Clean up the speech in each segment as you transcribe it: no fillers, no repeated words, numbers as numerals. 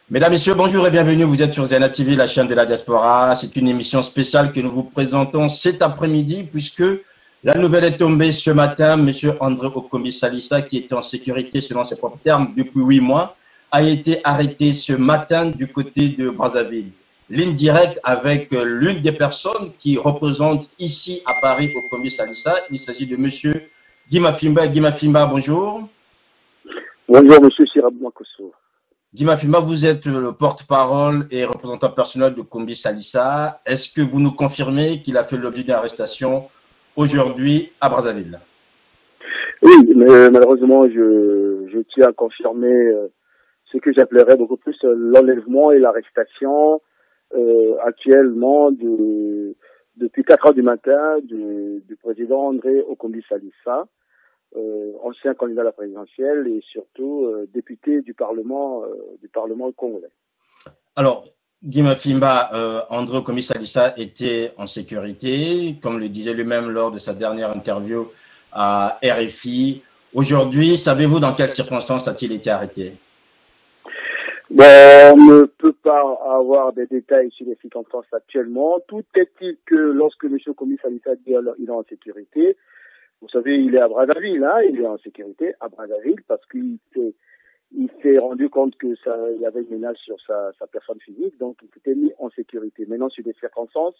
Mesdames, Messieurs, bonjour et bienvenue. Vous êtes sur Zena TV, la chaîne de la diaspora. C'est une émission spéciale que nous vous présentons cet après-midi puisque la nouvelle est tombée ce matin. Monsieur André Okombi Salissa, qui était en sécurité selon ses propres termes depuis 8 mois, a été arrêté ce matin du côté de Brazzaville. Ligne directe avec l'une des personnes qui représente ici à Paris Okombi Salissa. Il s'agit de monsieur Guy Mafimba. Guy Mafimba, bonjour. Bonjour, monsieur Sirabou Makosso. Guy Mafimba, vous êtes le porte-parole et représentant personnel de Kombi Salissa. Est-ce que vous nous confirmez qu'il a fait l'objet d'une arrestation aujourd'hui à Brazzaville? Oui, mais malheureusement, je tiens à confirmer ce que j'appellerais beaucoup plus l'enlèvement et l'arrestation actuellement depuis 4 heures du matin du président André Okombi Salissa, ancien candidat à la présidentielle et surtout député du Parlement congolais. Alors, Guy Mafimba, André Okombi Salissa était en sécurité, comme le disait lui-même lors de sa dernière interview à RFI. Aujourd'hui, savez-vous dans quelles circonstances a-t-il été arrêté? Bon, on ne peut pas avoir des détails sur les circonstances actuellement. Tout est-il que lorsque M. Okombi Salissa dit qu'il est en sécurité, vous savez, il est à Brazzaville, hein, il est en sécurité à Brazzaville parce qu'il s'est rendu compte que il y avait une menace sur sa personne physique, donc il s'était mis en sécurité. Maintenant, sur des circonstances,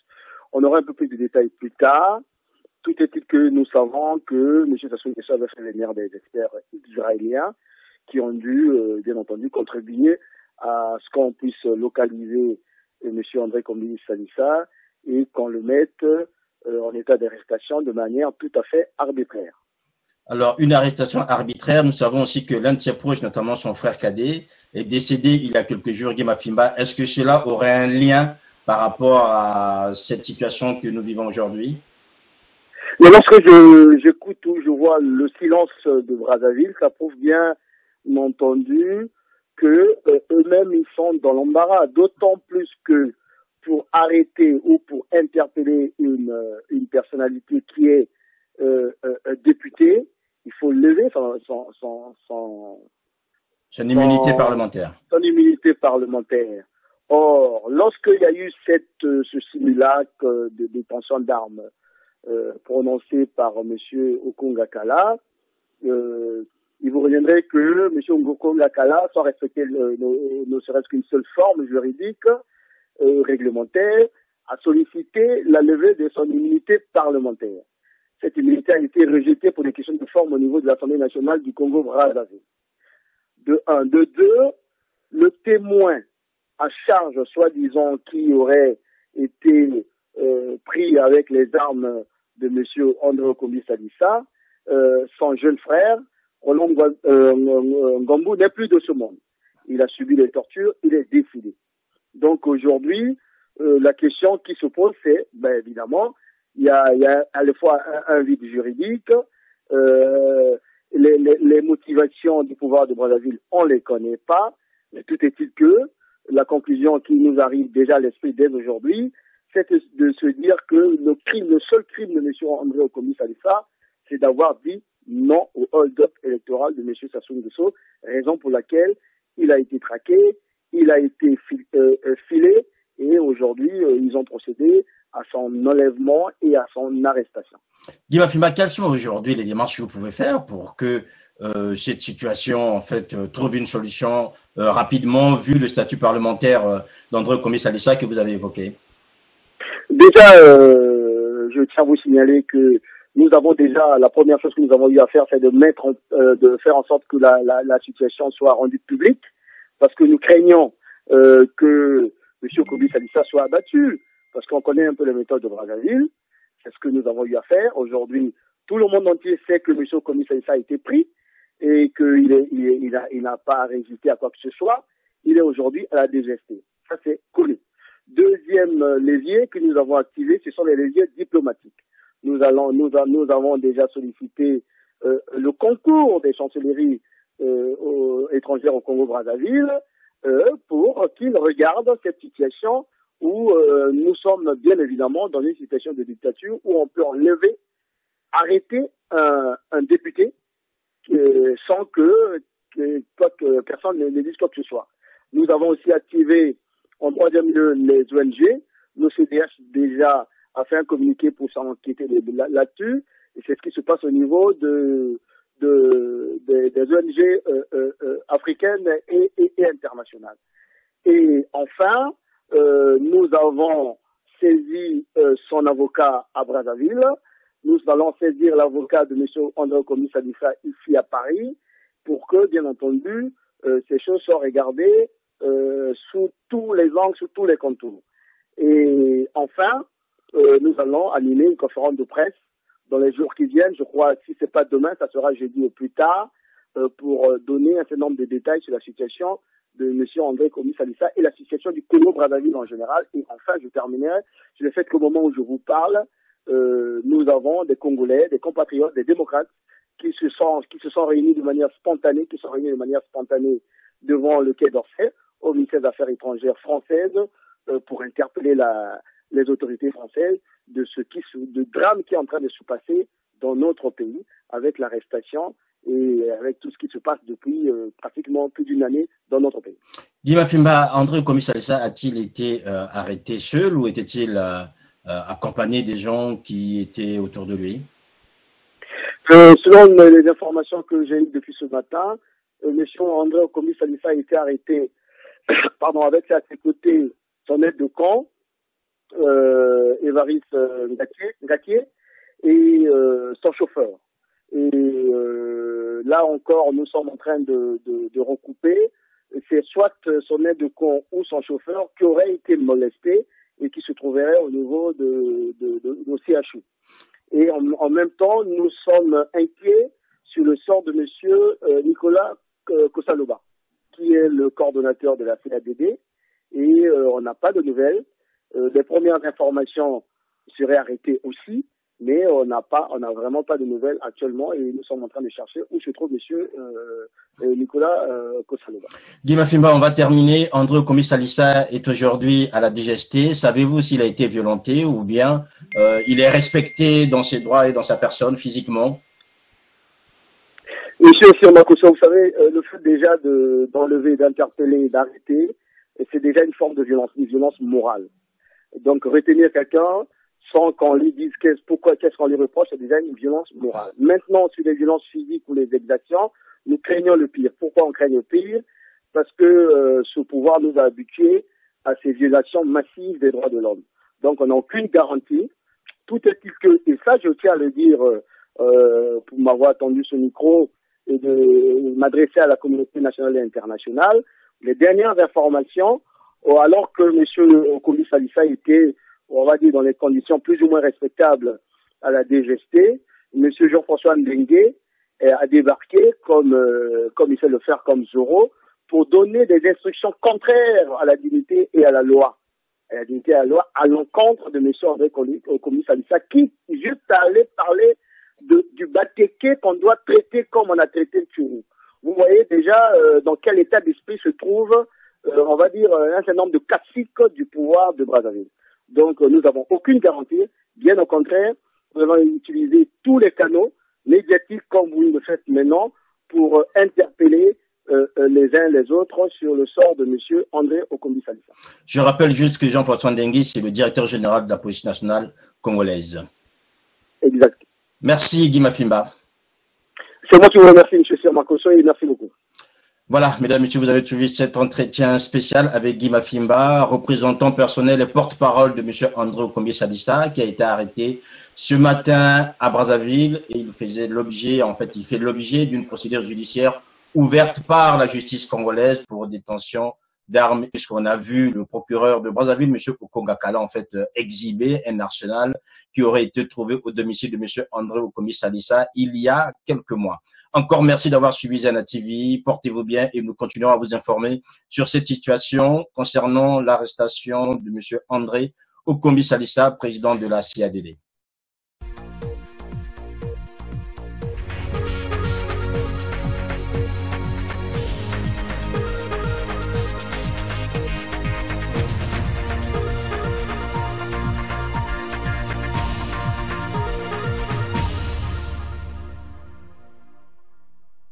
on aura un peu plus de détails plus tard. Tout est-il que nous savons que M. Sassou Nguesso avait fait venir des experts israéliens qui ont dû, bien entendu, contribuer à ce qu'on puisse localiser M. André Kombi Salissa et qu'on le mette en état d'arrestation de manière tout à fait arbitraire. Alors, une arrestation arbitraire, nous savons aussi que l'un de ses proches, notamment son frère cadet, est décédé il y a quelques jours, Guy Mafimba. Est-ce que cela aurait un lien par rapport à cette situation que nous vivons aujourd'hui? Mais lorsque j'écoute ou je vois le silence de Brazzaville, ça prouve bien entendu que eux-mêmes ils sont dans l'embarras, d'autant plus que pour arrêter ou pour interpeller une personnalité qui est députée, il faut lever Son immunité parlementaire. son immunité parlementaire. Or, lorsqu'il y a eu ce simulacre de détention d'armes prononcé par M. Okonga Kala, il vous reviendrait que M. Okonga Kala, sans respecter ne serait-ce qu'une seule forme juridique réglementaire, a sollicité la levée de son immunité parlementaire. Cette immunité a été rejetée pour des questions de forme au niveau de l'Assemblée nationale du Congo-Brazzaville. De un. De deux, le témoin à charge, soi-disant, qui aurait été pris avec les armes de M. André Okombi Salissa, son jeune frère, Roland Ngambou, n'est plus de ce monde. Il a subi des tortures, il est décédé. Donc aujourd'hui, la question qui se pose, c'est, évidemment, il y a à la fois un vide juridique, les motivations du pouvoir de Brazzaville, on ne les connaît pas, mais tout est-il que la conclusion qui nous arrive déjà à l'esprit dès aujourd'hui, c'est de se dire que le seul crime de M. André Okombi Salissa, c'est d'avoir dit non au hold-up électoral de M. Sassou Nguesso, raison pour laquelle il a été traqué, il a été filé, et aujourd'hui, ils ont procédé à son enlèvement et à son arrestation. Guy Mafimba, quelles sont aujourd'hui les démarches que vous pouvez faire pour que cette situation en fait trouve une solution rapidement, vu le statut parlementaire d'André Okombi Salissa que vous avez évoqué? Déjà, je tiens à vous signaler que nous avons déjà, la première chose que nous avons eu à faire, c'est de faire en sorte que la situation soit rendue publique, parce que nous craignons que M. Okombi Salissa soit abattu, parce qu'on connaît un peu les méthodes de Brazzaville. C'est ce que nous avons eu à faire. Aujourd'hui, tout le monde entier sait que M. Okombi Salissa a été pris et qu'il n'a pas résisté à quoi que ce soit. Il est aujourd'hui à la DGST. Ça, c'est connu. Deuxième levier que nous avons activé, ce sont les leviers diplomatiques. Nous avons déjà sollicité le concours des chancelleries étrangères au Congo-Brazzaville pour qu'ils regardent cette situation où nous sommes bien évidemment dans une situation de dictature où on peut enlever, arrêter un député sans que personne ne dise quoi que ce soit. Nous avons aussi activé en troisième lieu les ONG. Le CDH déjà a fait un communiqué pour s'enquêter là-dessus. Et c'est ce qui se passe au niveau des ONG africaines et internationales. Et enfin, nous avons saisi son avocat à Brazzaville. Nous allons saisir l'avocat de M. André Okomi Salissa ici à Paris pour que, bien entendu, ces choses soient regardées sous tous les angles, sous tous les contours. Et enfin, nous allons animer une conférence de presse dans les jours qui viennent. Je crois que si ce n'est pas demain, ça sera jeudi au plus tard, pour donner un certain nombre de détails sur la situation de M. André Okomi Salissa et la situation du Congo-Brazzaville en général. Et enfin, je terminerai sur le fait qu'au moment où je vous parle, nous avons des Congolais, des compatriotes, des démocrates qui se sont réunis de manière spontanée, devant le Quai d'Orsay, au ministère des Affaires étrangères françaises, pour interpeller les autorités françaises de drame qui est en train de se passer dans notre pays, avec l'arrestation et avec tout ce qui se passe depuis pratiquement plus d'une année dans notre pays. Guy Mafimba, André Okomi Salissa a-t-il été arrêté seul ou était-il accompagné des gens qui étaient autour de lui? Selon les informations que j'ai eues depuis ce matin, M. André Okomi Salissa a été arrêté avec à ses côtés son aide de camp, Évariste Ngatié, et son chauffeur. Et là encore, nous sommes en train de recouper. C'est soit son aide de camp ou son chauffeur qui aurait été molesté et qui se trouverait au niveau de CHU. Et en même temps, nous sommes inquiets sur le sort de M. Nicolas Kosaloba, qui est le coordonnateur de la CADD, et on n'a pas de nouvelles. Les premières informations seraient arrêtées aussi, mais on n'a vraiment pas de nouvelles actuellement, et nous sommes en train de chercher où se trouve M. Nicolas Kosaloba. Guy Mafimba, on va terminer. André Okomi Salissa est aujourd'hui à la DGST. Savez-vous s'il a été violenté ou bien il est respecté dans ses droits et dans sa personne physiquement? Monsieur Sirmakoso, vous savez, le fait déjà d'enlever, d'interpeller, d'arrêter, c'est déjà une forme de violence, une violence morale. Donc retenir quelqu'un sans qu'on lui dise qu'est-ce qu'on lui reproche, c'est déjà une violence morale. Maintenant, sur les violences physiques ou les exactions, nous craignons le pire. Pourquoi on craint le pire? Parce que ce pouvoir nous a habitués à ces violations massives des droits de l'homme. Donc on n'a aucune garantie. Tout est-il que, et ça je tiens à le dire pour m'avoir attendu ce micro et de m'adresser à la communauté nationale et internationale, les dernières informations, alors que M. Okomi Salissa était, on va dire, dans les conditions plus ou moins respectables à la DGST, M. Jean-François Ndengue a débarqué comme il sait le faire comme Zorro, pour donner des instructions contraires à la dignité et à la loi. À l'encontre de M. André Okomi Salissa, qui juste allait parler du Bateke qu'on doit traiter comme on a traité le Tchourou. Vous voyez déjà dans quel état d'esprit se trouve, on va dire, un certain nombre de caciques du pouvoir de Brazzaville. Donc nous n'avons aucune garantie, bien au contraire, nous allons utiliser tous les canaux médiatiques comme vous le faites maintenant pour interpeller les uns les autres sur le sort de M. André Okomi Salissa. Je rappelle juste que Jean-François Ndengue, c'est le directeur général de la police nationale congolaise. Exact. Merci Guy Mafimba. C'est moi qui vous remercie, M. Sirmakoso, et merci beaucoup. Voilà, mesdames, messieurs, vous avez suivi cet entretien spécial avec Guy Mafimba, représentant personnel et porte-parole de M. André Okomi Salissa, qui a été arrêté ce matin à Brazzaville, et il fait l'objet d'une procédure judiciaire ouverte par la justice congolaise pour détention d'armes, puisqu'on a vu le procureur de Brazzaville, M. Okonga Kala, exhiber un arsenal qui aurait été trouvé au domicile de M. André Okomi Salissa il y a quelques mois. Encore merci d'avoir suivi Zana TV. Portez-vous bien et nous continuerons à vous informer sur cette situation concernant l'arrestation de M. André Okomi Salissa, président de la CADD.